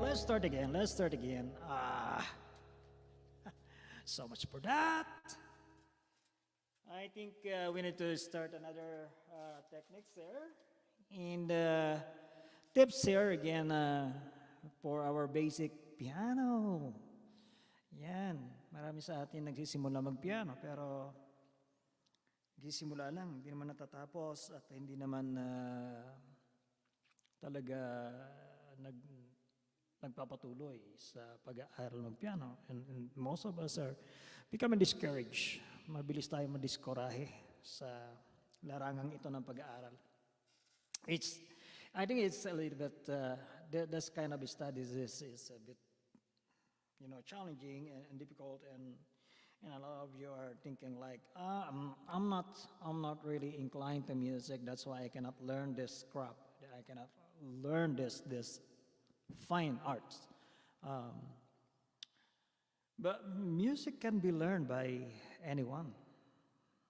let's start again. Let's start again. So much for that. I think we need to start another techniques there. And tips here again for our basic piano. Yan. Marami sa atin nagsisimula mag-piano pero nagsisimula lang, hindi naman natatapos at hindi naman talaga nag nagpapatuloy sa pag-aaral ng piano. And most of us are becoming discouraged. Mabilis tayo madiskorahe sa larangang ito ng pag-aaral. I think it's a little bit, this kind of studies is a bit, challenging and difficult, and a lot of you are thinking like, I'm not really inclined to music. That's why I cannot learn this craft. I cannot learn this fine arts. But music can be learned by anyone.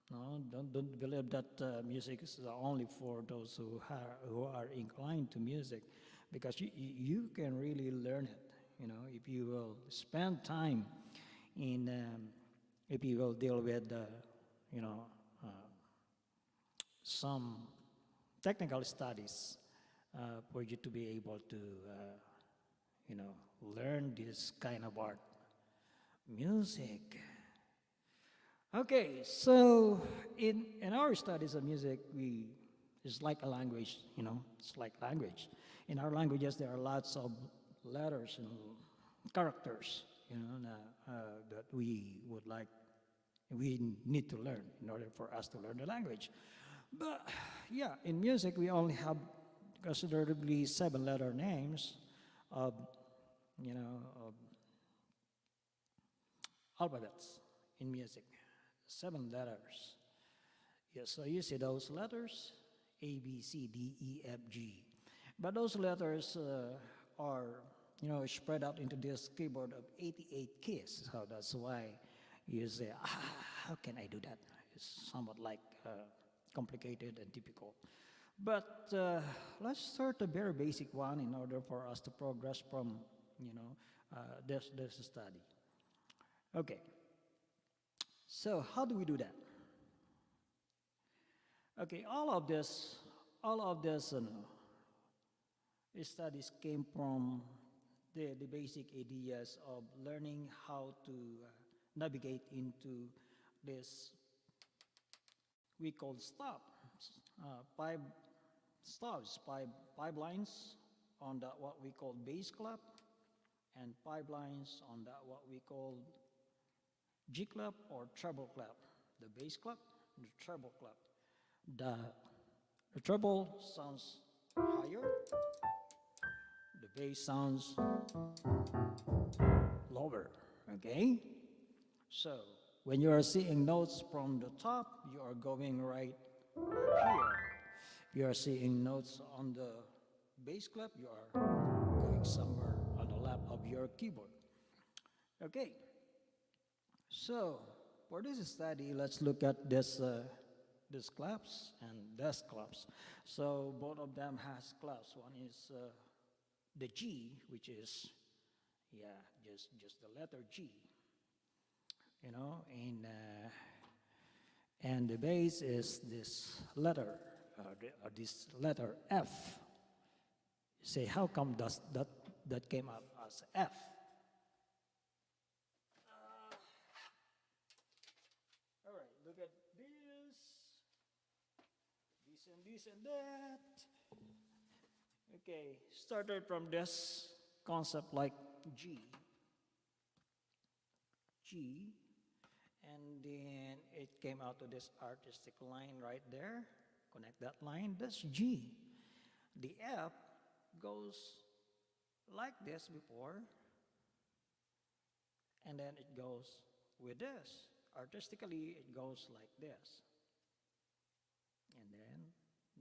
No, don't believe that music is only for those who are inclined to music, because you can really learn it. If you will spend time in, if you will deal with, some technical studies for you to be able to, learn this kind of art, music. Okay, so in our studies of music, it's like a language, it's like language. In our languages, there are lots of letters and characters, that we need to learn in order for us to learn the language. But yeah, in music, we only have considerably 7-letter names of, of alphabets in music. 7 letters. Yes, so you see those letters, A, B, C, D, E, F, G. But those letters are, spread out into this keyboard of 88 keys. So that's why you say, how can I do that? It's somewhat like complicated and difficult. But let's start a very basic one in order for us to progress from, this study. Okay. So how do we do that? Okay, all of this studies came from the basic ideas of learning how to navigate into this we call stop. 5 stops, 5 lines on that what we call bass clap, and 5 lines on that what we call G clap or treble clap. The bass clap, the treble clap. The treble sounds higher, the bass sounds lower. Okay? So when you are seeing notes from the top, you are going right here. If you are seeing notes on the bass clap, you are going somewhere on the lap of your keyboard. Okay. So, for this study, let's look at this claps and this claps. So, both of them has claps. One is the G, which is, just the letter G, and the bass is this letter, this letter F. You say, how come that came up as F? All right, look at this and this and that. Okay, started from this concept like G, and then it came out to this artistic line right there. Connect that line, that's G. The F goes like this before, and then it goes with this. Artistically, it goes like this. And then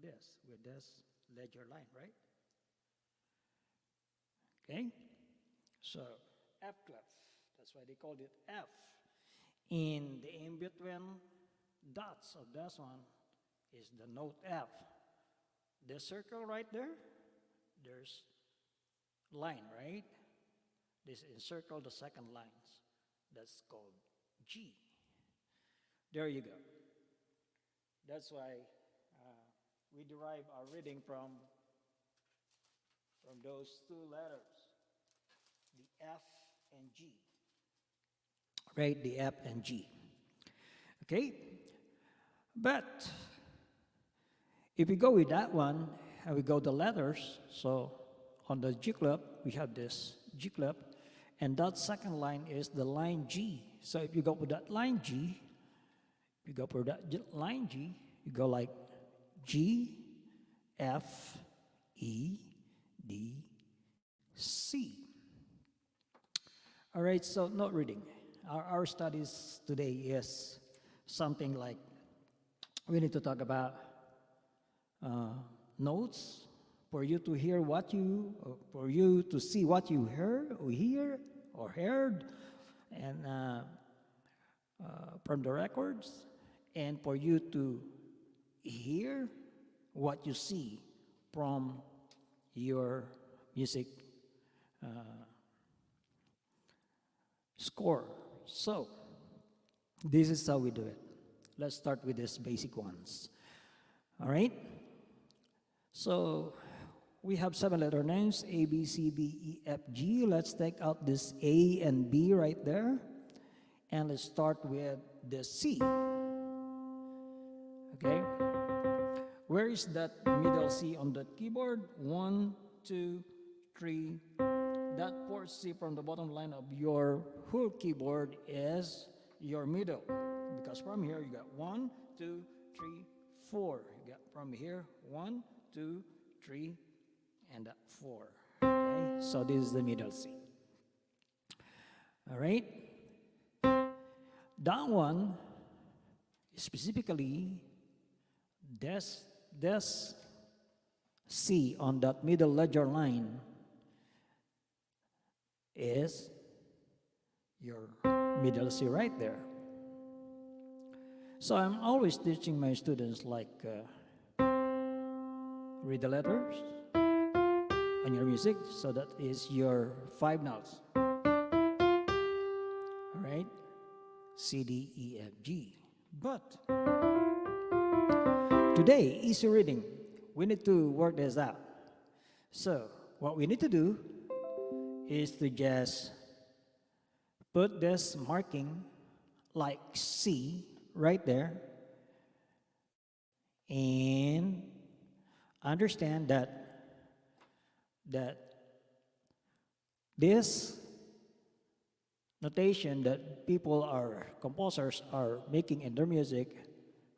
this, with this ledger line, right? Okay? So, F clef, that's why they called it F. In the in-between dots of this one is the note F. The circle right there, there's line, right? This encircle the second lines. That's called G. There you go. That's why we derive our reading from those two letters, the F and G. Right, the F and G. Okay, but if we go with that one, and we go the letters, so on the G club, we have this G club, and that second line is the line G. So if you go with that line G, you go for that line G, you go like G, F, E, D, C. All right, so note reading. Our studies today is something like we need to talk about notes for you to hear for you to see what you heard or heard, and from the records, and for you to hear what you see from your music score. So, this is how we do it. Let's start with these basic ones. All right? So, we have 7 letter names, A, B, C, D, E, F, G. Let's take out this A and B right there. And let's start with the C. Okay? Where is that middle C on the keyboard? 1, 2, 3. That fourth C from the bottom line of your whole keyboard is your middle. Because from here you got 1, 2, 3, 4. You got from here 1, 2, 3, and 4. Okay, so this is the middle C. All right. That one, specifically, this C on that middle ledger line is your middle C right there. So I'm always teaching my students like read the letters on your music. So that is your 5 notes. All right? C, D, E, F, G. But today, easy reading. We need to work this out. So what we need to do is to just put this marking like C right there and understand that this notation that composers are making in their music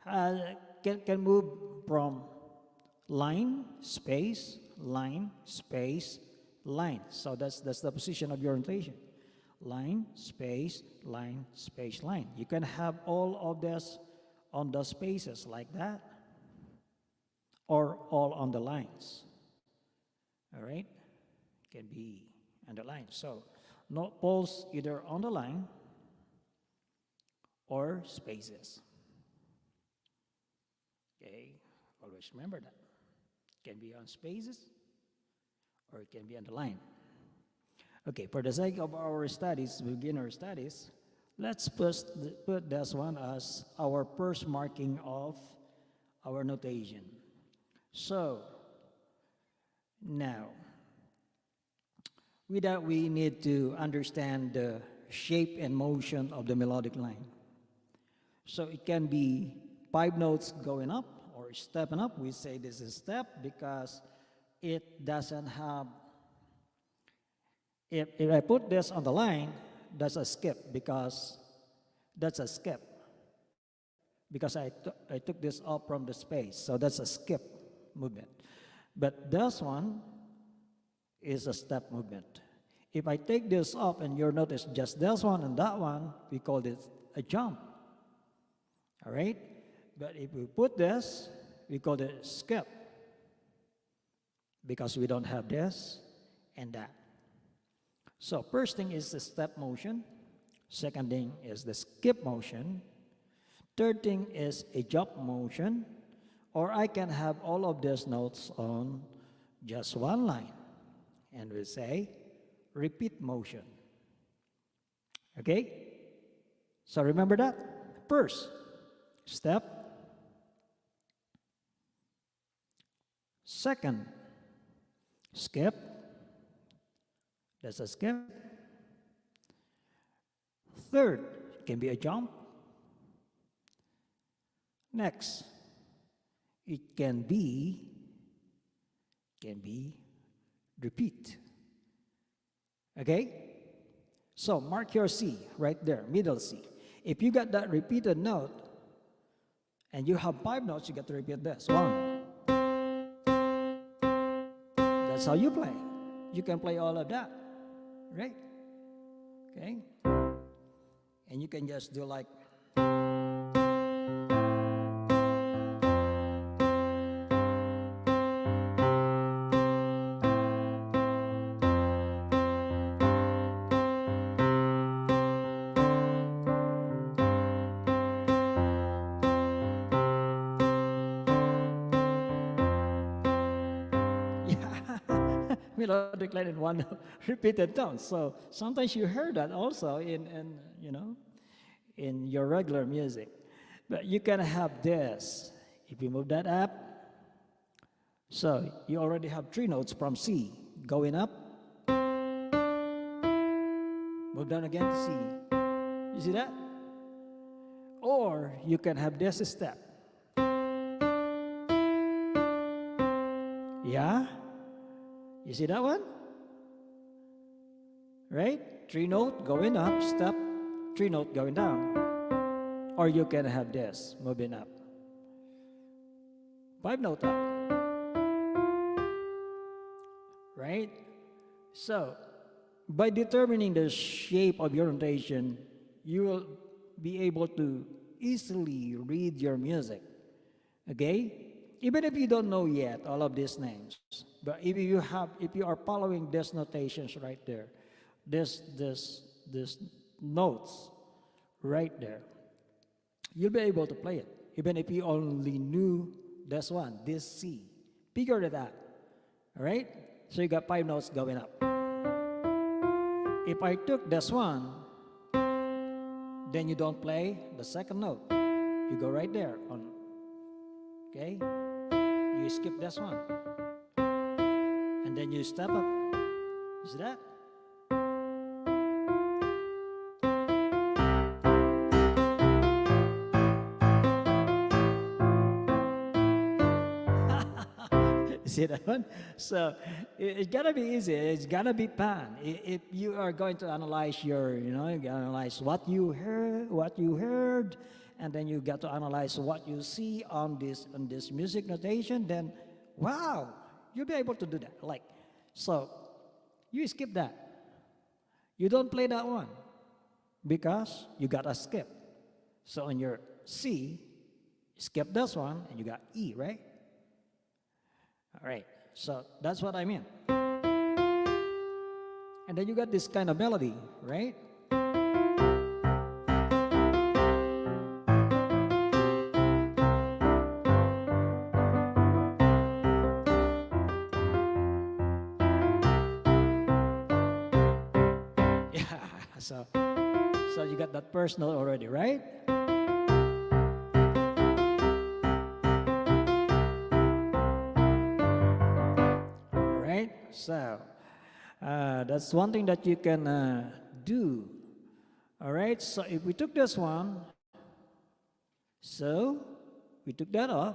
can move from line, space, line, space, line. So that's the position of your notation. Line, space, line, space, line. You can have all of this on the spaces like that, or all on the lines. All right? Can be on the line. So note pulse either on the line or spaces. Okay, always remember that. It can be on spaces or it can be on the line. Okay, for the sake of our studies, beginner studies, let's put this one as our first marking of our notation. So, now, with that we need to understand the shape and motion of the melodic line. So it can be 5 notes going up or stepping up. We say this is step because it doesn't have, if I put this on the line, that's a skip because I took this off from the space, so that's a skip movement. But this one is a step movement. If I take this off and you notice just this one and that one, we call it a jump. All right? But if we put this, we call it a skip because we don't have this and that. So first thing is the step motion. Second thing is the skip motion. Third thing is a jump motion. Or I can have all of these notes on just one line. And we say repeat motion. Okay? So remember that. First step. Second, skip. That's a skip. Third, can be a jump. Next, it can be repeat. Okay? So mark your C right there, middle C. If you got that repeated note and you have 5 notes, you got to repeat this. 1. That's how you play. You can play all of that, right? Okay? And you can just do like melodic line in one repeated tone. So sometimes you hear that also in in your regular music. But you can have this. If you move that up, so you already have 3 notes from C going up. Move down again to C. You see that? Or you can have this step. Yeah? You see that one? Right? 3 note going up, step, 3 note going down. Or you can have this, moving up. 5 note up. Right? So, by determining the shape of your notation, you will be able to easily read your music. Okay? Even if you don't know yet all of these names, but if you are following these notations right there, this notes right there, you'll be able to play it. Even if you only knew this one, this C, figure it out. All right? So you got 5 notes going up. If I took this one, then you don't play the second note. You go right there on. Okay? You skip this one. And then you step up. You see that? You see that one? So it's gotta be easy. It's gotta be fun. If you are going to analyze you analyze what you heard, and then you got to analyze what you see on this music notation, then wow, you'll be able to do that. So you skip that. You don't play that one because you got a skip. So on your C, skip this one and you got E, right? All right, so that's what I mean. And then you got this kind of melody, right? So you got that first note already, right? All right. So that's one thing that you can do. All right. So if we took this one, so we took that off.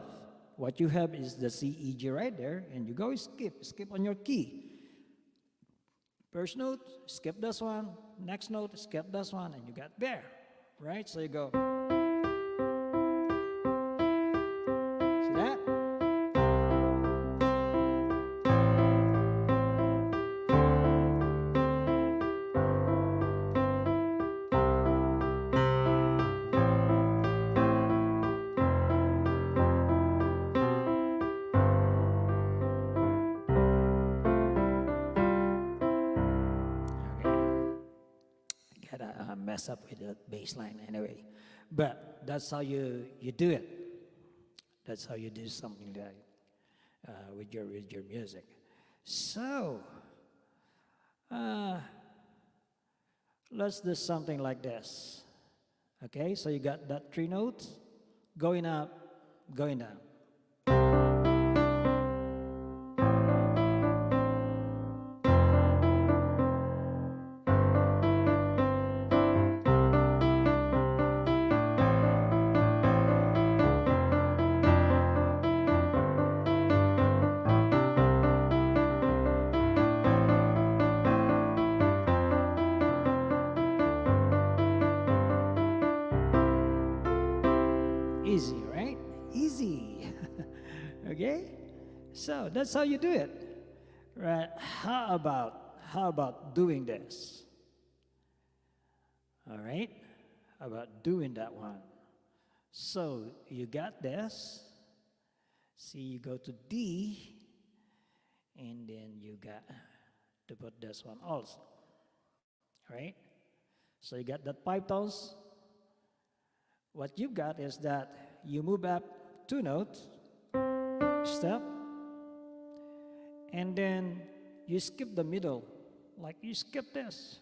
What you have is the C, E, G right there, and you go skip on your key. First note, skip this one. Next note, skip this one, and you got there, right? So you go. See that? Mess up with the bass line anyway, but that's how you do it. That's how you do something like with your music. So let's do something like this. Okay, so you got that three notes going up, going down. Easy, right? Easy. Okay? So that's how you do it. Right? How about doing this? All right? How about doing that one? So you got this. See, you go to D, and then you got to put this one also. All right? So you got that 5 tones. What you got is that you move up 2 notes, step, and then you skip the middle, like you skip this.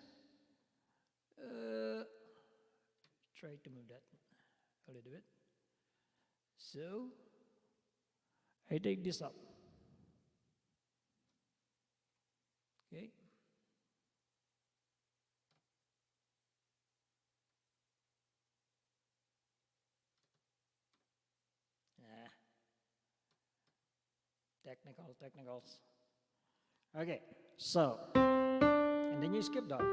Try to move that a little bit. So I take this up. Okay. Technicals. Okay, so, and then you skip down,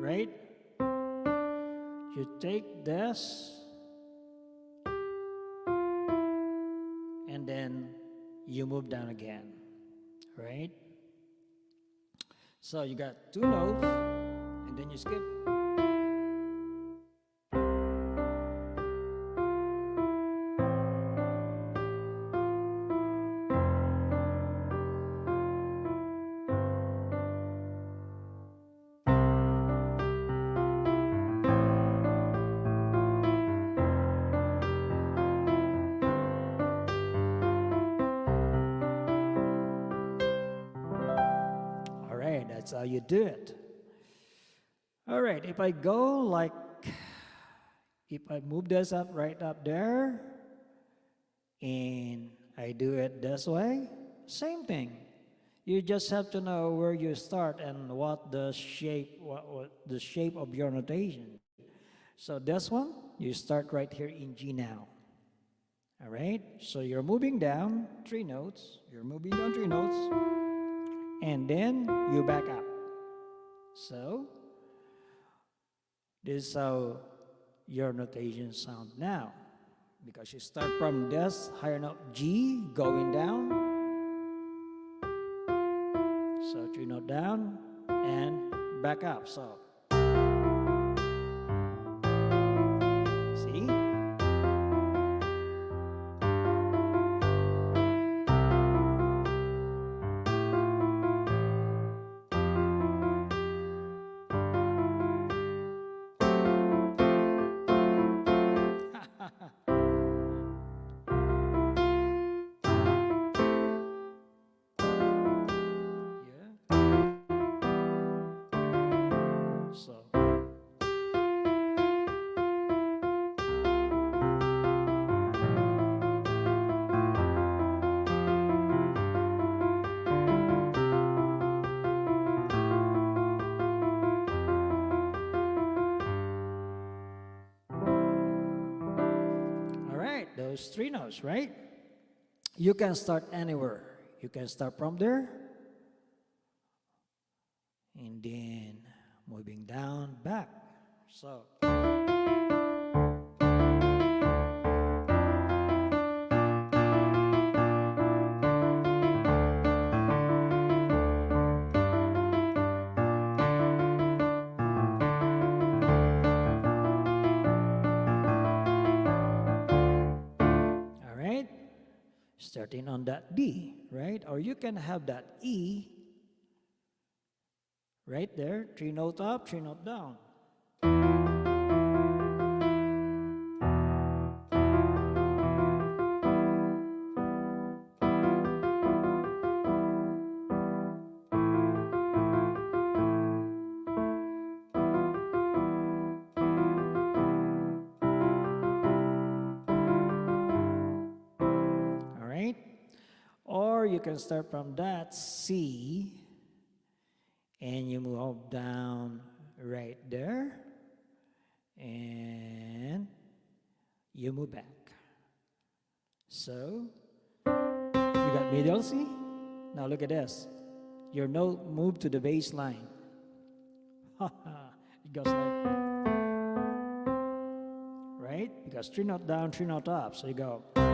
right? You take this, and then you move down again, right? So you got 2 notes, and then you skip. All right, that's how you do it. All right, if I go like, if I move this up right up there, and I do it this way, same thing. You just have to know where you start and what the shape, what the shape of your notation. So this one, you start right here in G now. All right, so you're moving down 3 notes, you're moving down 3 notes, and then you back up. So this is how your notation sound now, because you start from this higher note G going down, so 3 note down and back up. So see? Yeah. So all right, those 3 notes, right? You can start anywhere. You can start from there, and then moving down, back. So all right, starting on that D, right? Or you can have that E right there, 3 note up, 3 note down. Or you can start from that C and you move down right there and you move back. So you got middle C. Now look at this. Your note moved to the bass line. It goes like, right? Because 3 note down, 3 note up. So you go. All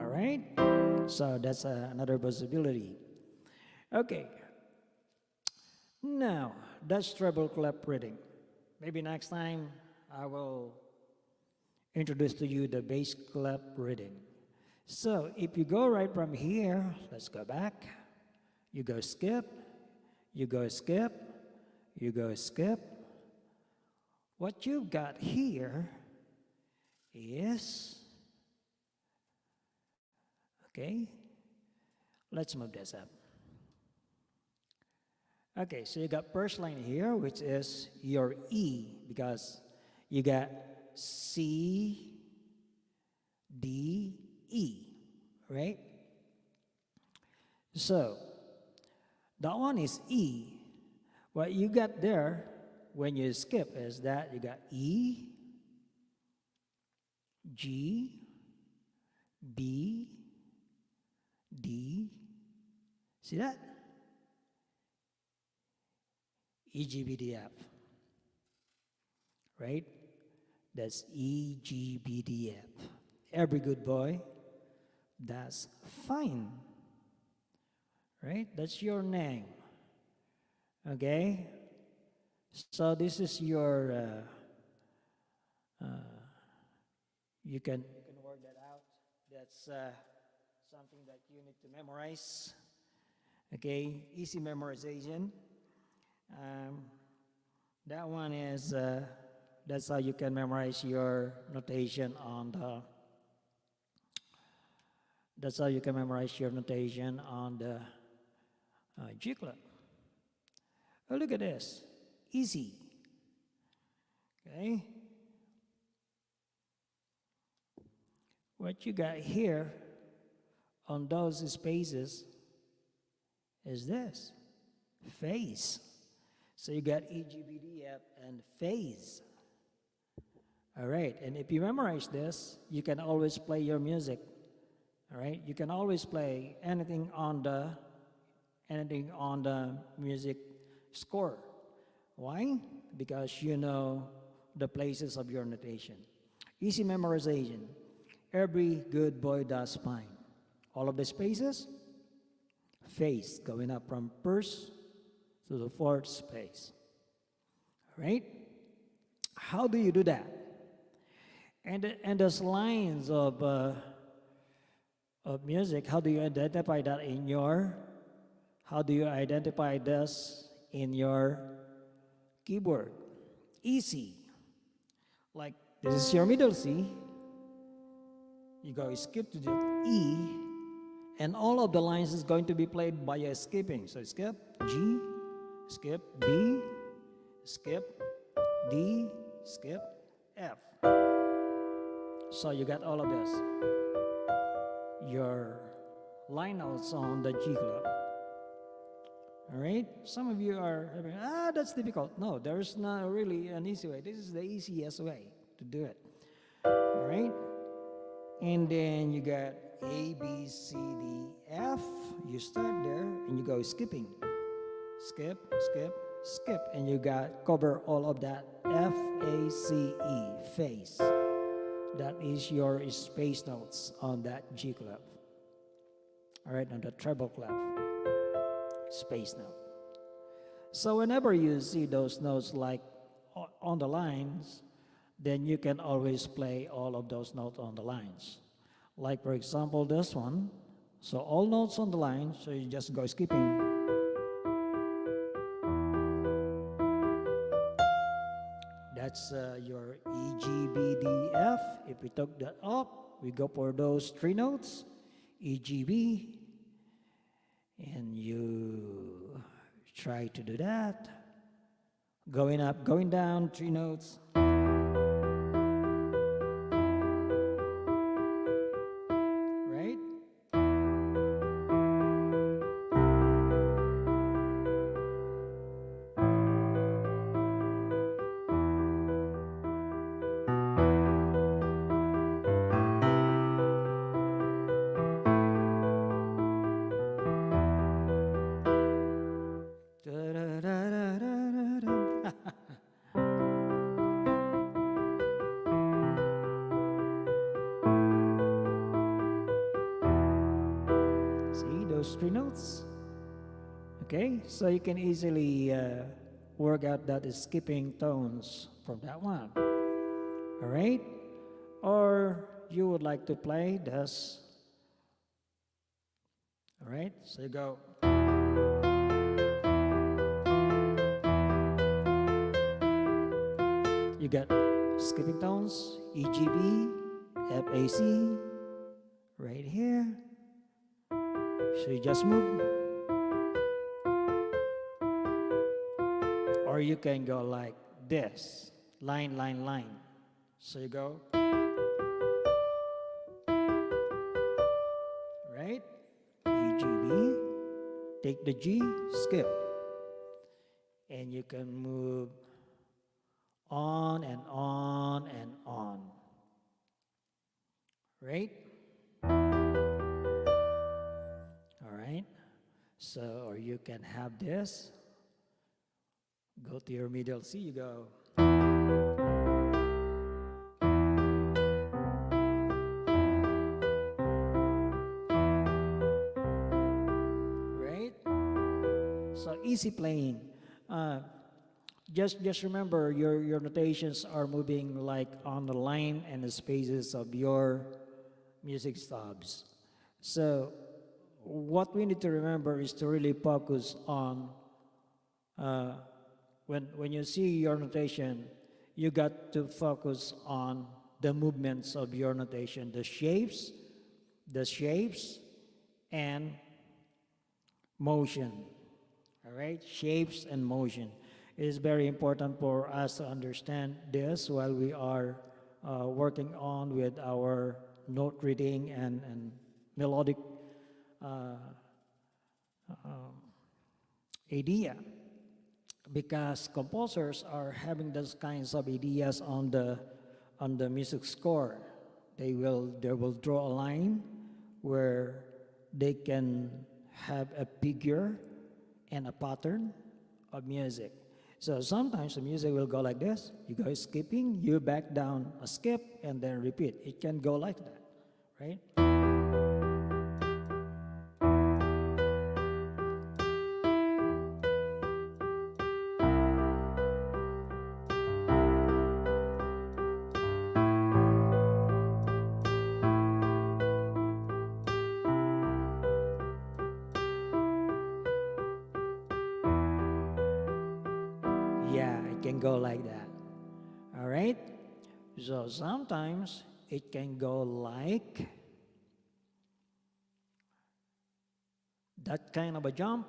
right? So that's another possibility. Okay. Now, that's treble clef reading. Maybe next time I will introduce to you the bass clef reading. So if you go right from here, let's go back. You go skip, you go skip, you go skip. What you've got here is, okay, let's move this up. Okay, so you got first line here, which is your E, because you got C, D, E, right? So that one is E. What you got there when you skip is that you got E, G, B, D. See that? E, G, B, D, F. Right? That's E, G, B, D, F. Every good boy, that's fine. Right? That's your name. Okay? So this is your, you can work that out. That's something that you need to memorize. Okay? Easy memorization. That one is, that's how you can memorize your notation on the, that's how you can memorize your notation on the G clef. Oh, look at this. Easy. Okay? What you got here on those spaces is this. Phase. So you got E, G, B, D, F, and phase. All right, and if you memorize this, you can always play your music. All right, you can always play anything on the music score. Why? Because you know the places of your notation. Easy memorization. Every good boy does fine. All of the spaces, phase, going up from first to the fourth space. All right? How do you do that? And those lines of music, how do you identify that in your, how do you identify this in your keyboard? Easy. Like this is your middle C. You go skip to the E, and all of the lines is going to be played by a skipping. So skip G, skip B, skip D, skip F. So you got all of this. Your line notes on the G clef. All right? Some of you are having, that's difficult. No, there's not really an easy way. This is the easiest way to do it. All right? And then you got A, B, C, D, F. You start there and you go skipping. Skip, skip, skip. And you got cover all of that. F, A, C, E, phase. That is your space notes on that G clef. All right, on the treble clef. Space note. So whenever you see those notes like on the lines, then you can always play all of those notes on the lines. Like for example this one. So all notes on the line, so you just go skipping. That's your E, G, B, D, F. If we took that up, we go for those three notes, E, G, B, and you try to do that. Going up, going down, three notes. Right? Da-da-da-da-da-da-da. See those three notes? Okay, so you can easily work out that is skipping tones from that one. All right? Or you would like to play this. All right, so you go. You got skipping tones, E, G, B, F, A, C, right here. So you just move. Or you can go like this, line, line, line. So you go. Right? E, G, B. Take the G, skip. And you can move on and on and on. Right? All right. So, or you can have this. Go to your middle C, you go. Right? So easy playing. Just remember your notations are moving like on the line and the spaces of your music stubs. So what we need to remember is to really focus on when you see your notation, you got to focus on the movements of your notation, the shapes, and motion. All right, shapes and motion. It is very important for us to understand this while we are working on with our note reading and melodic idea. Because composers are having those kinds of ideas on the music score. They will draw a line where they can have a figure and a pattern of music. So sometimes the music will go like this. You go skipping, you back down a skip, and then repeat. It can go like that, right? Yeah, it can go like that. All right? So sometimes it can go like that kind of a jump.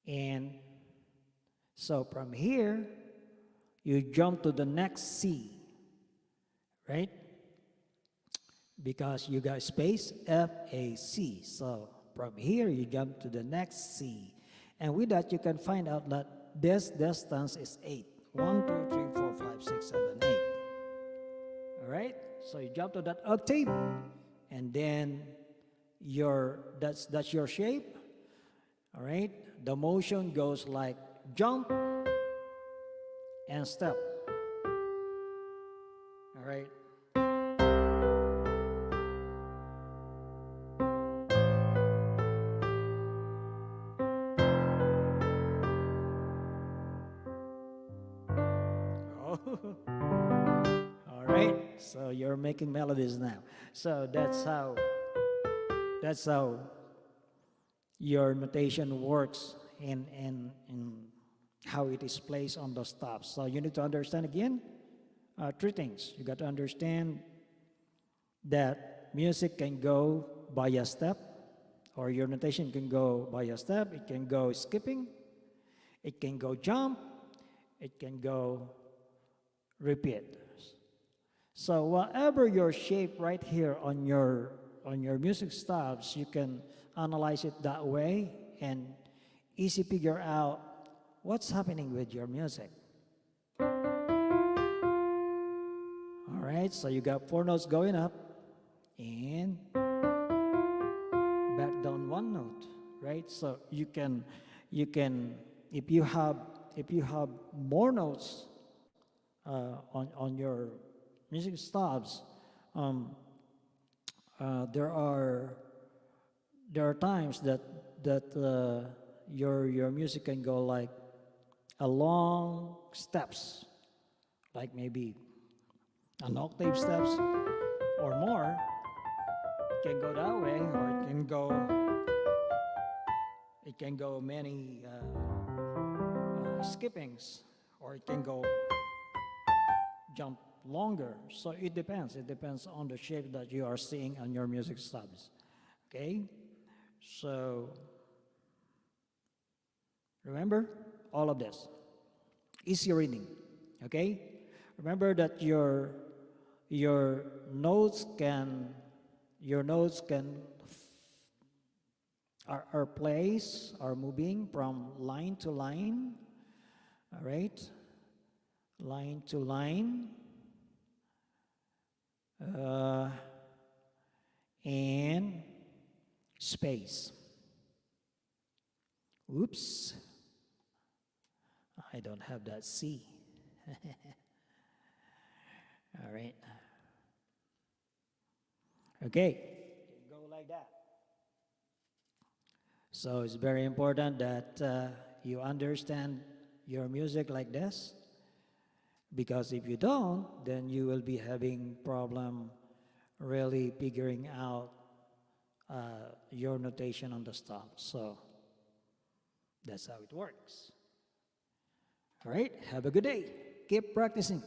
And so from here, you jump to the next C, right? Because you got space F, A, C. So from here, you jump to the next C. And with that, you can find out that this distance is 8. 1, 2, 3, 4, 5, 6, 7, 8. All right? So you jump to that octave, and then that's your shape. All right? The motion goes like jump and step. All right? All right, so you're making melodies now. So that's how your notation works in how it is placed on the stops. So you need to understand again three things. You got to understand that music can go by a step, or your notation can go by a step. It can go skipping, it can go jump, it can go repeat. So whatever your shape right here on your music stops, you can analyze it that way and easy figure out what's happening with your music. All right, so you got 4 notes going up and back down 1 note, right? So you can if you have more notes on your music stops, there are times that your music can go like a long steps, like maybe an octave steps or more. It can go that way, or it can go many skippings, or it can go jump longer. So it depends. It depends on the shape that you are seeing on your music stubs. Okay? So remember all of this. Easy reading. Okay? Remember that your notes can are placed, are moving from line to line. All right? Line to line. And space. Oops. I don't have that C. All right. Okay. Go like that. So it's very important that you understand your music like this, because if you don't, then you will be having problem really figuring out your notation on the stop. So that's how it works. All right, have a good day. Keep practicing.